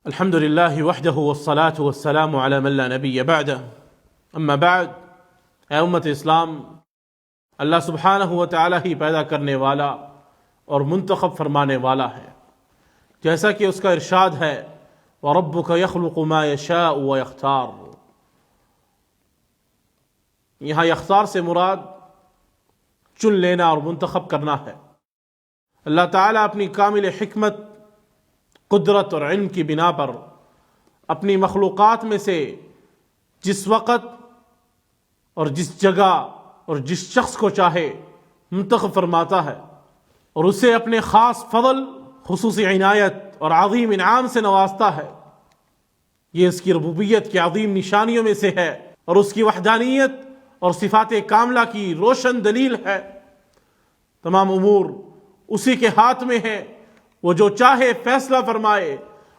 الحمد للہ وحدہ والصلاة والسلام علی من لا نبی بعدہ اما بعد۔ اے امت اسلام، اللہ سبحانہ و تعالی ہی پیدا کرنے والا اور منتخب فرمانے والا ہے، جیسا کہ اس کا ارشاد ہے وَرَبُّكَ يَخْلُقُ مَا يَشَاءُ وَيَخْتَارُ۔ یہاں یختار سے مراد چن لینا اور منتخب کرنا ہے۔ اللہ تعالیٰ اپنی کامل حکمت، قدرت اور علم کی بنا پر اپنی مخلوقات میں سے جس وقت اور جس جگہ اور جس شخص کو چاہے منتخب فرماتا ہے اور اسے اپنے خاص فضل، خصوصی عنایت اور عظیم انعام سے نوازتا ہے۔ یہ اس کی ربوبیت کی عظیم نشانیوں میں سے ہے اور اس کی وحدانیت اور صفات کاملہ کی روشن دلیل ہے۔ تمام امور اسی کے ہاتھ میں ہے، وہ جو چاہے فیصلہ فرمائے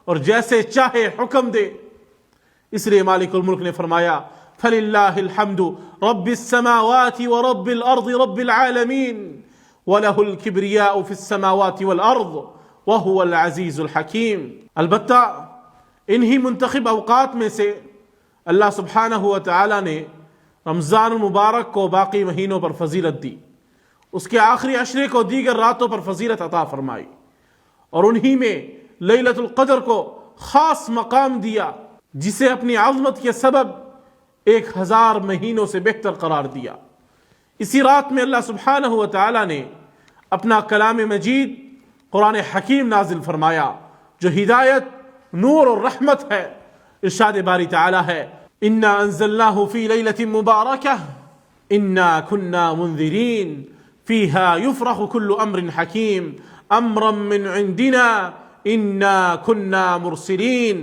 اور جیسے چاہے حکم دے۔ اس لیے مالک الملک نے فرمایا فَلِلَّهِ الْحَمْدُ رَبِّ السَّمَاوَاتِ وَرَبِّ الْأَرْضِ رَبِّ الْعَالَمِينَ وَلَهُ الْكِبْرِيَاءُ فِي السَّمَاوَاتِ وَالْأَرْضِ وَهُوَ الْعَزِيزُ الْحَكِيمُ۔ البتہ انہی منتخب اوقات میں سے اللہ سبحانہ و تعالی نے رمضان المبارک کو باقی مہینوں پر فضیلت دی، اس کے آخری عشرے کو دیگر راتوں پر فضیلت عطا فرمائی، اور انہی میں لیلۃ القدر کو خاص مقام دیا، جسے اپنی عظمت کے سبب 1000 مہینوں سے بہتر قرار دیا۔ اسی رات میں اللہ سبحانہ و تعالی نے اپنا کلام مجید قرآن حکیم نازل فرمایا، جو ہدایت، نور اور رحمت ہے۔ ارشاد باری تعالی ہے انا انزلناہ فی لیلۃ مبارکہ انا کنا منذرین فیہا یفرق کل امر حکیم امرا من عندنا انا کنا مرسلین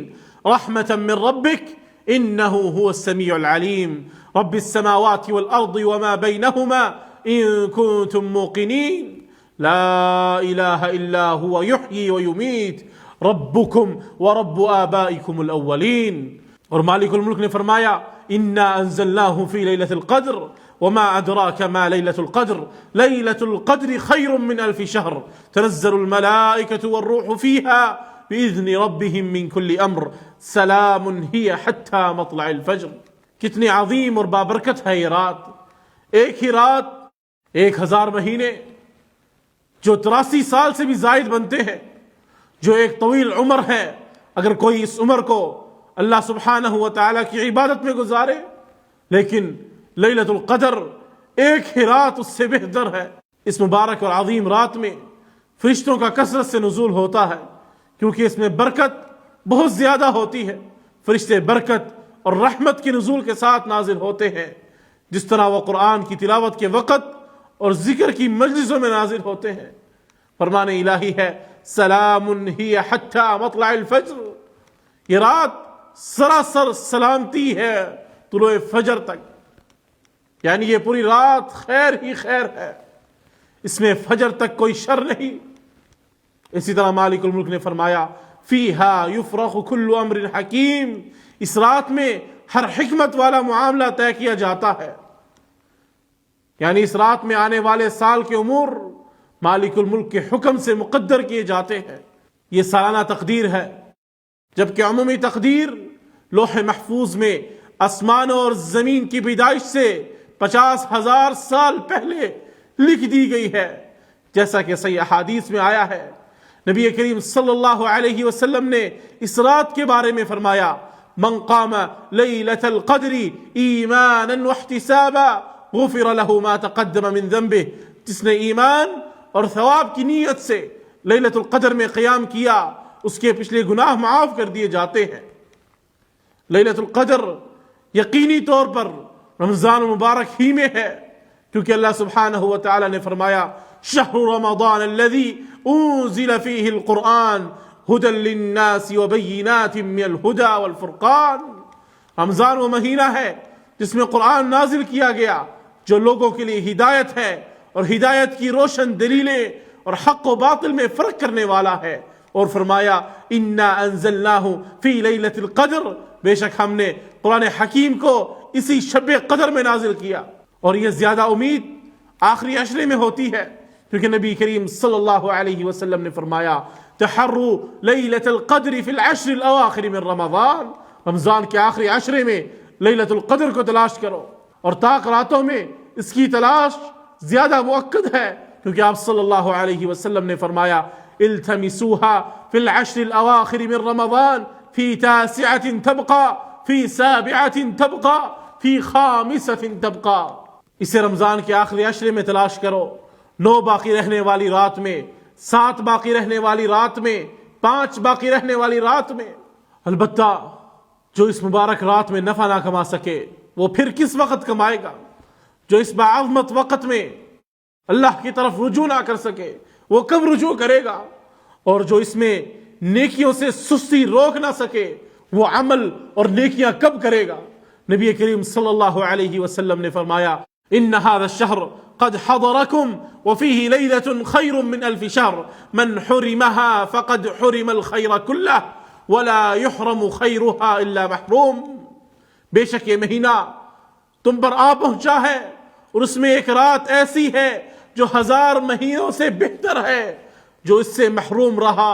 رحمة من ربک انه هو السمیع العلیم رب السماوات والارض وما بینہما ان کنتم موقنین لا الہ الا هو یحیی ویمیت ربکم ورب آبائکم الاولین۔ اور مالک الملک نے فرمایا انا انزلناہ فی لیلۃ القدر وما ادراک ما لیلۃ القدر لیلۃ القدر خیر من الف شہر تنزل الملائکۃ والروح فیہا باذن ربہم من کل امر سلام ہی حتی مطلع الفجر۔ کتنی عظیم اور بابرکت ہے یہ رات، ایک ہی رات 1000 مہینے جو 83 سال سے بھی زائد بنتے ہیں، جو ایک طویل عمر ہے۔ اگر کوئی اس عمر کو اللہ سبحانہ و تعالیٰ کی عبادت میں گزارے، لیکن لیلۃ القدر ایک ہی رات اس سے بہتر ہے۔ اس مبارک اور عظیم رات میں فرشتوں کا کثرت سے نزول ہوتا ہے، کیونکہ اس میں برکت بہت زیادہ ہوتی ہے۔ فرشتے برکت اور رحمت کے نزول کے ساتھ نازل ہوتے ہیں، جس طرح وہ قرآن کی تلاوت کے وقت اور ذکر کی مجلسوں میں نازل ہوتے ہیں۔ فرمان الہی ہے سلام ہی حتی مطلع الفجر، یہ رات سراسر سلامتی ہے طلوع فجر تک، یعنی یہ پوری رات خیر ہی خیر ہے، اس میں فجر تک کوئی شر نہیں۔ اسی طرح مالک الملک نے فرمایا فیہا یفرق کل امر حکیم، اس رات میں ہر حکمت والا معاملہ طے کیا جاتا ہے، یعنی اس رات میں آنے والے سال کے امور مالک الملک کے حکم سے مقدر کیے جاتے ہیں۔ یہ سالانہ تقدیر ہے، جبکہ عمومی تقدیر لوح محفوظ میں آسمانوں اور زمین کی پیدائش سے 50,000 سال پہلے لکھ دی گئی ہے، جیسا کہ صحیح احادیث میں آیا ہے۔ نبی کریم صلی اللہ علیہ وسلم نے اس رات کے بارے میں فرمایا من قام لیلۃ القدر ایمانا واحتسابا غفر له ما تقدم من ذنبه، جس نے ایمان اور ثواب کی نیت سے لیلۃ القدر میں قیام کیا، اس کے پچھلے گناہ معاف کر دیے جاتے ہیں۔ لیلۃ القدر یقینی طور پر رمضان المبارک ہی میں ہے، کیونکہ اللہ سبحانہ و تعالی نے فرمایا شہر رمضان الذی انزل فیہ القرآن ھدی للناس وبینات من الھدی والفرقان۔ رمضان وہ مہینہ ہے جس میں قرآن نازل کیا گیا، جو لوگوں کے لیے ہدایت ہے اور ہدایت کی روشن دلیلیں اور حق و باطل میں فرق کرنے والا ہے۔ اور فرمایا انا انزلناہ فی لیلۃ القدر، بے شک ہم نے قرآن حکیم کو اسی شب قدر میں نازل کیا۔ اور یہ زیادہ امید آخری عشرے میں ہوتی ہے، کیونکہ نبی کریم صلی اللہ علیہ وسلم نے فرمایا تحروا لیلۃ القدر فی العشر الاواخر من رمضان، رمضان کے آخری عشرے میں لیلۃ القدر کو تلاش کرو، اور طاق راتوں میں اس کی تلاش زیادہ مؤکد ہے، کیونکہ آپ صلی اللہ علیہ وسلم نے فرمایا التمسوها في العشر الأواخر من رمضان في تاسعة تبقى في سابعة تبقى في خامسة تبقى۔ اسے رمضان کے آخری عشرے میں تلاش کرو، 9 باقی رہنے والی رات میں، 7 باقی رہنے والی رات میں، 5 باقی رہنے والی رات میں۔ البتہ جو اس مبارک رات میں نفع نہ کما سکے وہ پھر کس وقت کمائے گا؟ جو اس بعظمت وقت میں اللہ کی طرف رجوع نہ کر سکے وہ کب رجوع کرے گا؟ اور جو اس میں نیکیوں سے سستی روک نہ سکے وہ عمل اور نیکیاں کب کرے گا؟ نبی کریم صلی اللہ علیہ وسلم نے فرمایا ان هذا الشهر قد حضركم وفيه ليلة خير من 1000 شهر من حرمها فقد حرم الخير كله ولا يحرم خيرها الا محروم۔ بے شک یہ مہینہ تم پر آ پہنچا ہے اور اس میں ایک رات ایسی ہے جو 1000 مہینوں سے بہتر ہے، جو اس سے محروم رہا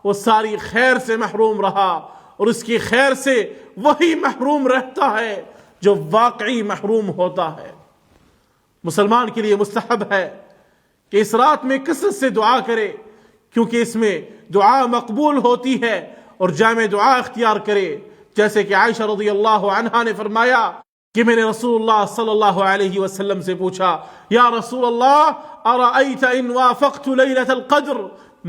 وہ ساری خیر سے محروم رہا، اور اس کی خیر سے وہی محروم رہتا ہے جو واقعی محروم ہوتا ہے۔ مسلمان کے لیے مستحب ہے کہ اس رات میں کثرت سے دعا کرے، کیونکہ اس میں دعا مقبول ہوتی ہے، اور جامع دعا اختیار کرے، جیسے کہ عائشہ رضی اللہ عنہا نے فرمایا کہ میں نے رسول اللہ صلی اللہ علیہ وسلم سے پوچھا یا رسول اللہ ارأیت ان وافقت لیلۃ القدر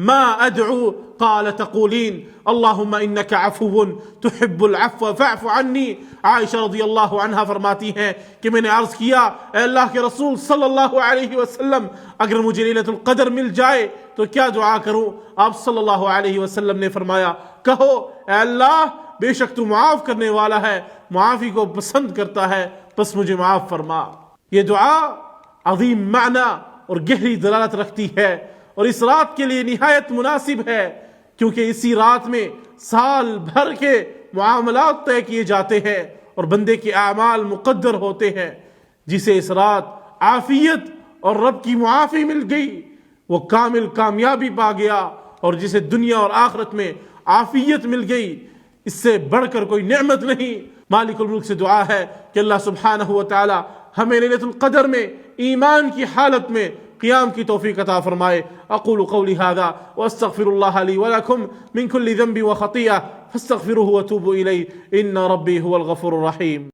ما ادعو؟ قال تقولین اللہم انک عفو تحب العفو فاعف عنی۔ عائشہ رضی اللہ عنہا فرماتی ہیں کہ میں نے عرض کیا اے اللہ کے رسول صلی اللہ علیہ وسلم اگر مجھے لیلۃ القدر مل جائے تو کیا دعا کروں؟ آپ صلی اللہ علیہ وسلم نے فرمایا کہو اے اللہ بے شک تو معاف کرنے والا ہے، معافی کو پسند کرتا ہے، پس مجھے معاف فرما۔ یہ دعا عظیم معنی اور گہری دلالت رکھتی ہے، اور اس رات کے لیے نہایت مناسب ہے، کیونکہ اسی رات میں سال بھر کے معاملات طے کیے جاتے ہیں اور بندے کے اعمال مقدر ہوتے ہیں۔ جسے اس رات عافیت اور رب کی معافی مل گئی وہ کامل کامیابی پا گیا، اور جسے دنیا اور آخرت میں عافیت مل گئی اس سے بڑھ کر کوئی نعمت نہیں۔ مالک الملک سے دعا ہے کہ اللہ سبحانہ و تعالی ہمیں لیلۃ القدر میں ایمان کی حالت میں قیام کی توفیق عطا فرمائے۔ اقول قولی هذا واستغفر الله لي ولكم من كل ذنب وخطيئة فاستغفروه وتوبوا إليه إن ربي هو الغفور الرحيم۔